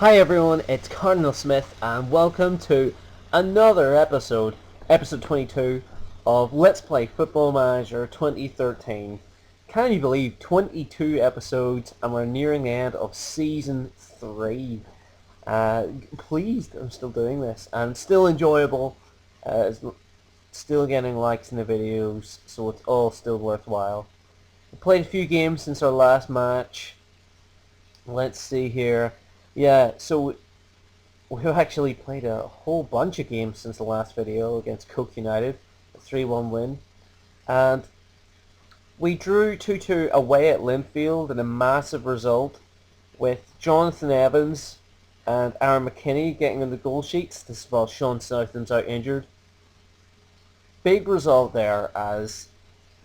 Hi everyone, it's Cardinal Smith and welcome to another episode 22 of Let's Play Football Manager 2013. Can you believe 22 episodes and we're nearing the end of Season 3. Pleased I'm still doing this and still enjoyable, still getting likes in the videos, so it's all still worthwhile. We played a few games since our last match. Let's see here. Yeah, so we've actually played a whole bunch of games since the last video against Coke United, a 3-1 win. And we drew 2-2 away at Linfield in a massive result with Jonathan Evans and Aaron McKinney getting in the goal sheets. This is while Sean Southam's out injured. Big result there as,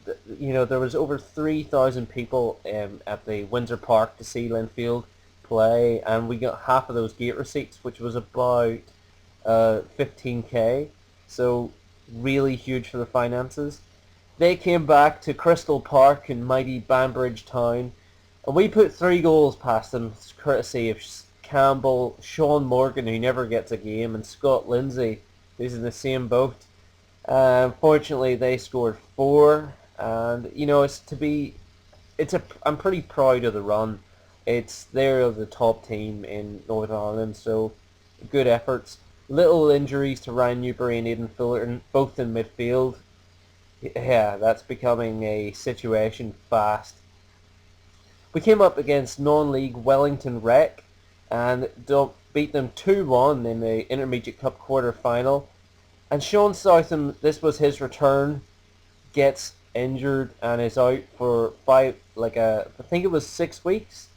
there was over 3,000 people at the Windsor Park to see Linfield play, and we got half of those gate receipts, which was about 15k, so really huge for the finances. They came back to Crystal Park in mighty Banbridge Town, and we put 3 goals past them, courtesy of Campbell, Sean Morgan, who never gets a game, and Scott Lindsay, who's in the same boat. Unfortunately, they scored 4, and I'm pretty proud of the run. They're the top team in Northern Ireland, so good efforts. Little injuries to Ryan Newbury and Aidan Fullerton, both in midfield. Yeah, that's becoming a situation fast. We came up against non-league Wellington Rec and beat them 2-1 in the Intermediate Cup quarter-final. And Sean Southam, this was his return, gets injured and is out for I think it was 6 weeks.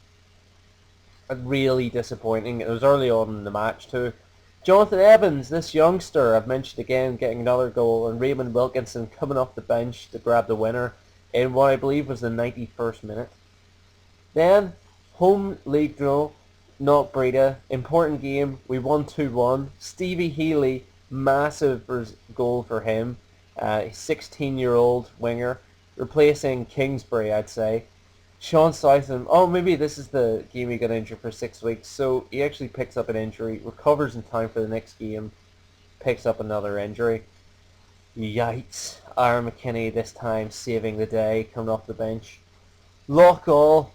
Really disappointing. It was early on in the match too. Jonathan Evans, this youngster I've mentioned again, getting another goal, and Raymond Wilkinson coming off the bench to grab the winner in what I believe was the 91st minute. Then, home league draw, not Breda. Important game. We won 2-1. Stevie Healy, massive goal for him. 16-year-old winger, replacing Kingsbury, I'd say. Sean Southam, maybe this is the game he got injured for 6 weeks, so he actually picks up an injury, recovers in time for the next game, picks up another injury. Yikes. Aaron McKinney this time saving the day, coming off the bench. Loughgall,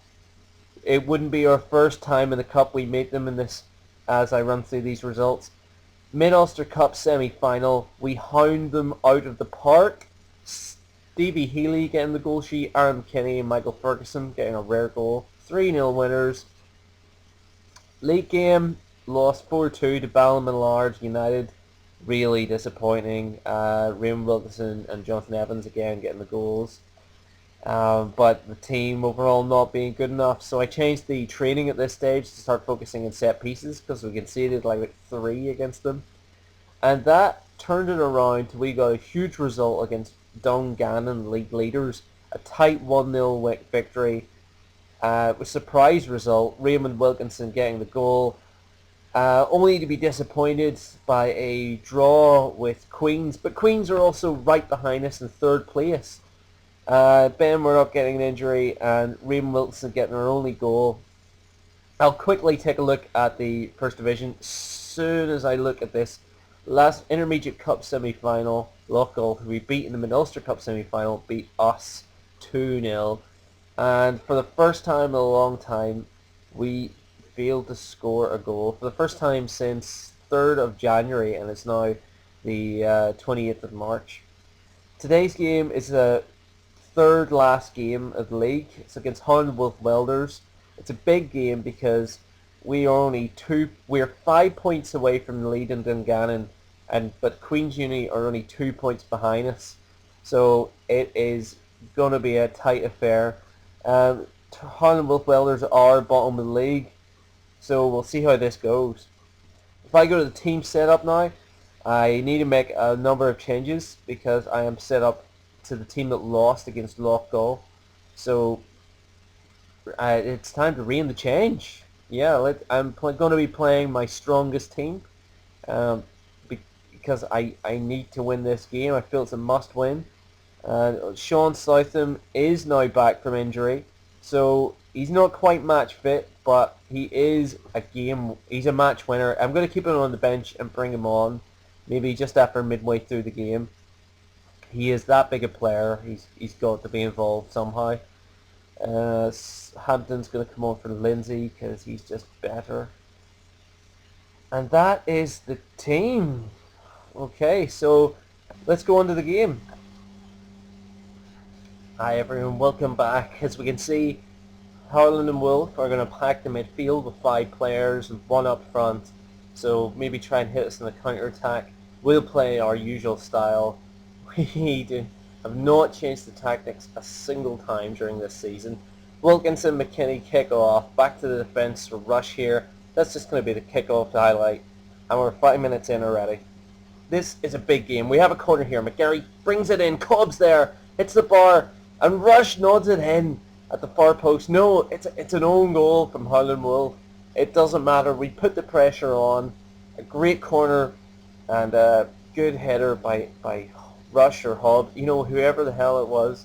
it wouldn't be our first time in the cup we meet them in this, as I run through these results. Mid-Ulster Cup semi-final, we hound them out of the park. Stevie Healy getting the goal sheet, Aaron McKinney and Michael Ferguson getting a rare goal. 3-0 winners. League game, lost 4-2 to Ballymallard United. Really disappointing. Raymond Wilkinson and Jonathan Evans again getting the goals. But the team overall not being good enough. So I changed the training at this stage to start focusing on set pieces because we conceded like 3 against them. And that turned it around to we got a huge result against Dungannon league leaders, a tight 1-0 victory. With surprise result, Raymond Wilkinson getting the goal, only to be disappointed by a draw with Queens, but Queens are also right behind us in 3rd place. Ben Murdoch getting an injury and Raymond Wilkinson getting our only goal. I'll quickly take a look at the First Division soon as I look at this. Last Intermediate Cup semi-final, Loughgall, who we beat in the Mid-Ulster Cup semi-final, beat us 2-0. And for the first time in a long time, we failed to score a goal. For the first time since 3rd of January, and it's now the 28th of March. Today's game is the 3rd last game of the league. It's against Hound Wolf Welders. It's a big game because we're 5 points away from the lead in Dungannon, but Queen's Uni are only 2 points behind us. So it is going to be a tight affair. Holland Wolf Welders are bottom of the league, so we'll see how this goes. If I go to the team setup now, I need to make a number of changes because I am set up to the team that lost against Loughgall. So it's time to rein the change. Yeah, I'm going to be playing my strongest team because I need to win this game. I feel it's a must-win. Sean Southam is now back from injury, so He's not quite match fit, but he's a match winner. I'm going to keep him on the bench and bring him on maybe just after midway through the game. He is that big a player. He's got to be involved somehow. Hampton's going to come on for Lindsay because he's just better. And that is the team. Okay, so let's go on to the game. Hi everyone, welcome back. As we can see, Harlan and Wolf are going to pack the midfield with 5 players and 1 up front. So maybe try and hit us in the counter-attack. We'll play our usual style. We have not changed the tactics a single time during this season. Wilkinson, McKinney kick off. Back to the defence for Rush here. That's just going to be the kick-off to highlight. And we're 5 minutes in already. This is a big game. We have a corner here. McGarry brings it in. Cobb's there. Hits the bar. And Rush nods it in at the far post. No, it's an own goal from Harlan Wolf. It doesn't matter. We put the pressure on. A great corner and a good header by Rush or Hobb. You know, whoever the hell it was.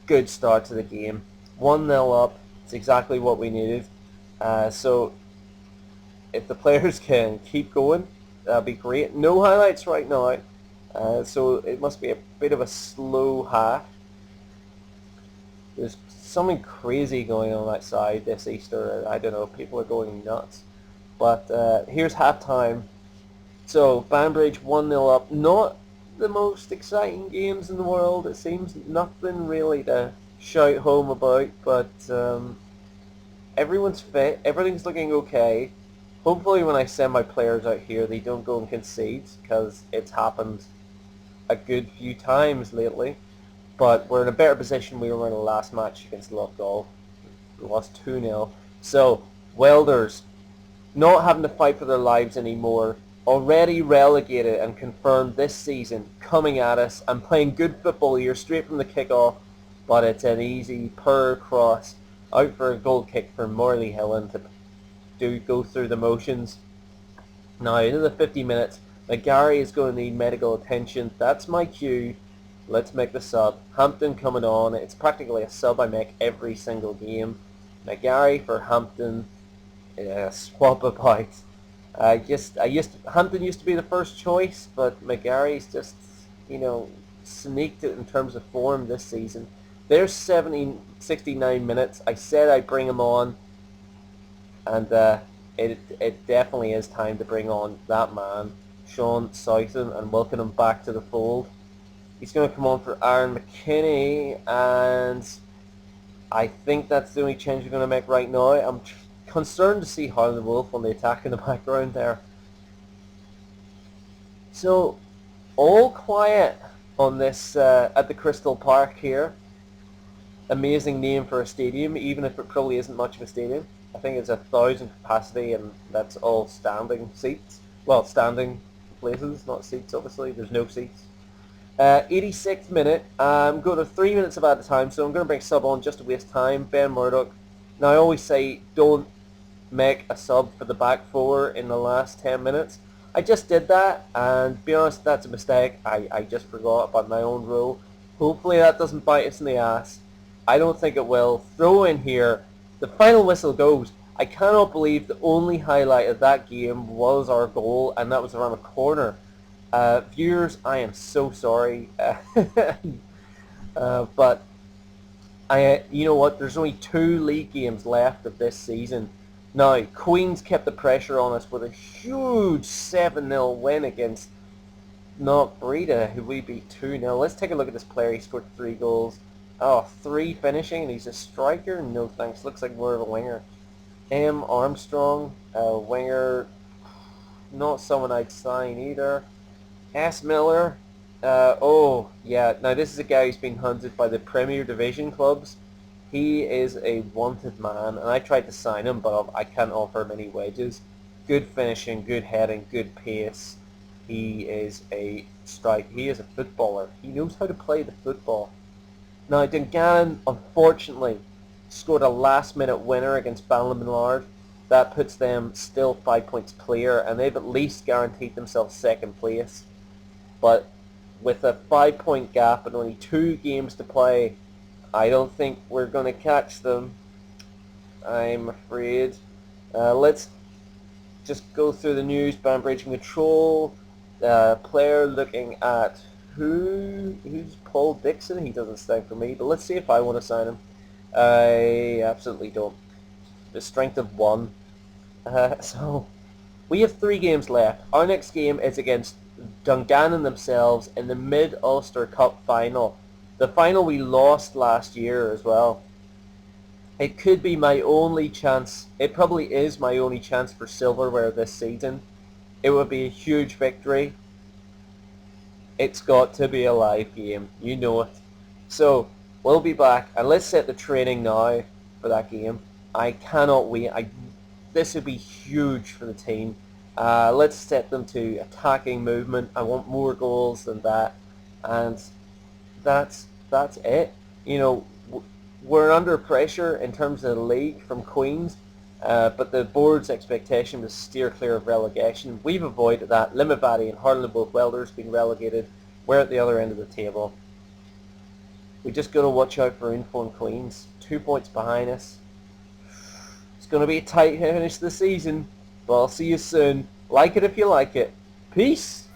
Good start to the game. 1-0 up. It's exactly what we needed. So if the players can keep going, that'd be great. No highlights right now. So it must be a bit of a slow half. There's something crazy going on outside this Easter. I don't know, people are going nuts. But here's halftime. So Banbridge 1-0 up. Not the most exciting games in the world. It seems nothing really to shout home about. But everyone's fit. Everything's looking okay. Hopefully when I send my players out here, they don't go and concede, because it's happened a good few times lately. But we're in a better position we were in the last match against Loughgall. We lost 2-0. So, Welders, not having to fight for their lives anymore, already relegated and confirmed this season, coming at us and playing good football here straight from the kick-off. But it's an easy per cross out for a goal kick for Morley Hillen to go through the motions. Now, into the 50 minutes, McGarry is going to need medical attention. That's my cue. Let's make the sub. Hampton coming on. It's practically a sub I make every single game. McGarry for Hampton. Swap about. Hampton used to be the first choice, but McGarry's just, sneaked it in terms of form this season. There's 69 minutes. I said I'd bring him on, and it definitely is time to bring on that man, Sean Southon, and welcome him back to the fold. He's going to come on for Aaron McKinney, and I think that's the only change we're going to make right now. I'm concerned to see Harlan Wolf on the attack in the background there. So, all quiet on this at the Crystal Park here. Amazing name for a stadium, even if it probably isn't much of a stadium. I think it's 1,000 capacity, and that's all standing seats. Well, standing places, not seats, obviously. There's no seats. 86th minute. I'm going to 3 minutes of added time, so I'm going to bring sub on just to waste time. Ben Murdoch. Now, I always say don't make a sub for the back four in the last 10 minutes. I just did that, and to be honest, that's a mistake. I just forgot about my own rule. Hopefully that doesn't bite us in the ass. I don't think it will. Throw in here. The final whistle goes. I cannot believe the only highlight of that game was our goal, and that was around a corner. Viewers, I am so sorry. But you know what? There's only 2 league games left of this season. Now, Queens kept the pressure on us with a huge 7-0 win against Breda, who we beat 2-0. Let's take a look at this player. He scored 3 goals. Oh, 3 finishing, and he's a striker? No thanks. Looks like more of a winger. M. Armstrong, winger. Not someone I'd sign either. S. Miller. Oh, yeah. Now, this is a guy who's been hunted by the Premier Division clubs. He is a wanted man, and I tried to sign him, but I can't offer him any wages. Good finishing, good heading, good pace. He is a He is a footballer. He knows how to play the football. Now, Dungannon, unfortunately, scored a last-minute winner against Ballymillard. That puts them still 5 points clear, and they've at least guaranteed themselves second place. But with a 5-point gap and only 2 games to play, I don't think we're going to catch them. I'm afraid. Let's just go through the news. Banbridge control. Player looking at who's Paul Dixon. He doesn't stand for me, but let's see if I want to sign him. I absolutely don't. The strength of 1. So we have 3 games left. Our next game is against Dungannon themselves in the Mid-Ulster Cup final. The final we lost last year as well. It could be my only chance. It probably is my only chance for silverware this season. It would be a huge victory. It's got to be a live game. You know it. So, we'll be back, and let's set the training now for that game. I cannot wait. This would be huge for the team. Let's set them to attacking movement. I want more goals than that. And that's it. You know, we're under pressure in terms of the league from Queens, but the board's expectation was steer clear of relegation. We've avoided that. Limavady and Hartlepool Welders being relegated. We're at the other end of the table. We just got to watch out for Inform Queens. 2 points behind us. It's going to be a tight finish to the season, but I'll see you soon. Like it if you like it. Peace!